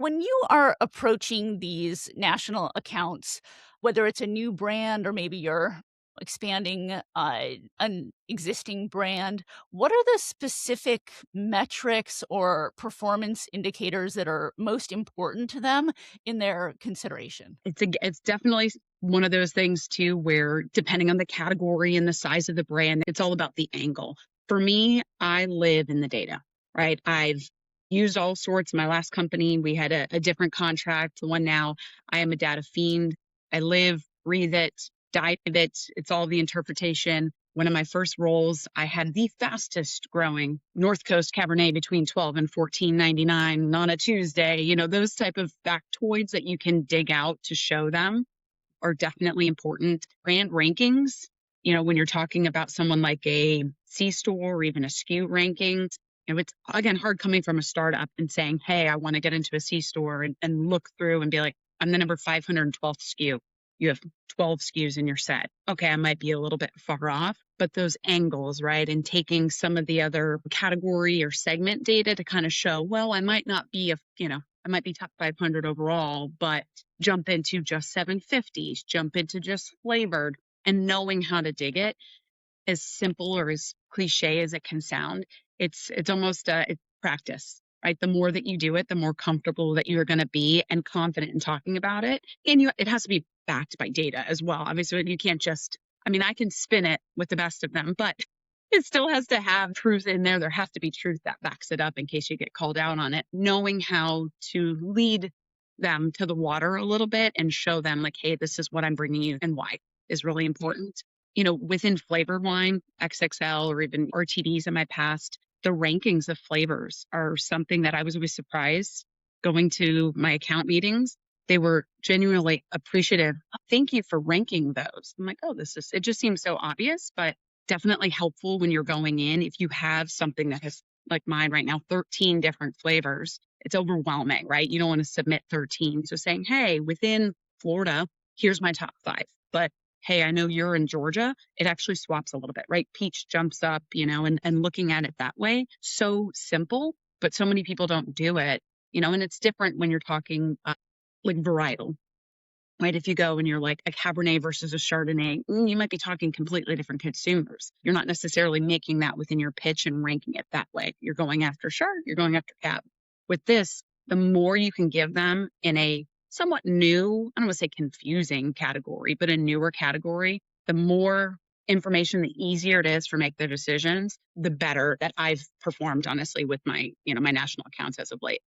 When you are approaching these national accounts, whether it's a new brand or maybe you're expanding an existing brand, what are the specific metrics or performance indicators that are most important to them in their consideration? It's definitely one of those things too, where depending on the category and the size of the brand, it's all about the angle. For me, I live in the data, right? I've used all sorts. My last company, we had a different contract. The one now, I am a data fiend. I live, breathe it, dive it. It's all the interpretation. One of my first roles, I had the fastest growing North Coast Cabernet between 12 and 14.99 on a Tuesday. Those type of factoids that you can dig out to show them are definitely important. Brand rankings, when you're talking about someone like a C store or even a SKU ranking, it's again hard coming from a startup and saying, hey, I want to get into a C store and look through and be like, I'm the number 512th SKU. You have 12 SKUs in your set. Okay, I might be a little bit far off, but those angles, right? And taking some of the other category or segment data to kind of show, well, I might not be I might be top 500 overall, but jump into just 750s, jump into just flavored, and knowing how to dig it, as simple or as cliche as it can sound, it's almost it's practice, right? The more that you do it, the more comfortable that you're going to be and confident in talking about it. And it has to be backed by data as well. Obviously, you can't just, I mean, I can spin it with the best of them, but it still has to have truth in there. There has to be truth that backs it up in case you get called out on it. Knowing how to lead them to the water a little bit and show them like, hey, this is what I'm bringing you and why is really important. Within flavored wine, XXL or even RTDs in my past, the rankings of flavors are something that I was always surprised going to my account meetings. They were genuinely appreciative. Thank you for ranking those. I'm like, oh, it just seems so obvious, but definitely helpful when you're going in. If you have something that has, like mine right now, 13 different flavors, it's overwhelming, right? You don't want to submit 13. So saying, hey, within Florida, here's my top 5. But hey, I know you're in Georgia, it actually swaps a little bit, right? Peach jumps up, and looking at it that way. So simple, but so many people don't do it, and it's different when you're talking like varietal, right? If you go and you're like a Cabernet versus a Chardonnay, you might be talking completely different consumers. You're not necessarily making that within your pitch and ranking it that way. You're going after Chard, you're going after Cab. With this, the more you can give them in a somewhat new, I don't want to say confusing category, but a newer category, the more information, the easier it is for make their decisions, the better that I've performed, honestly, with my national accounts as of late.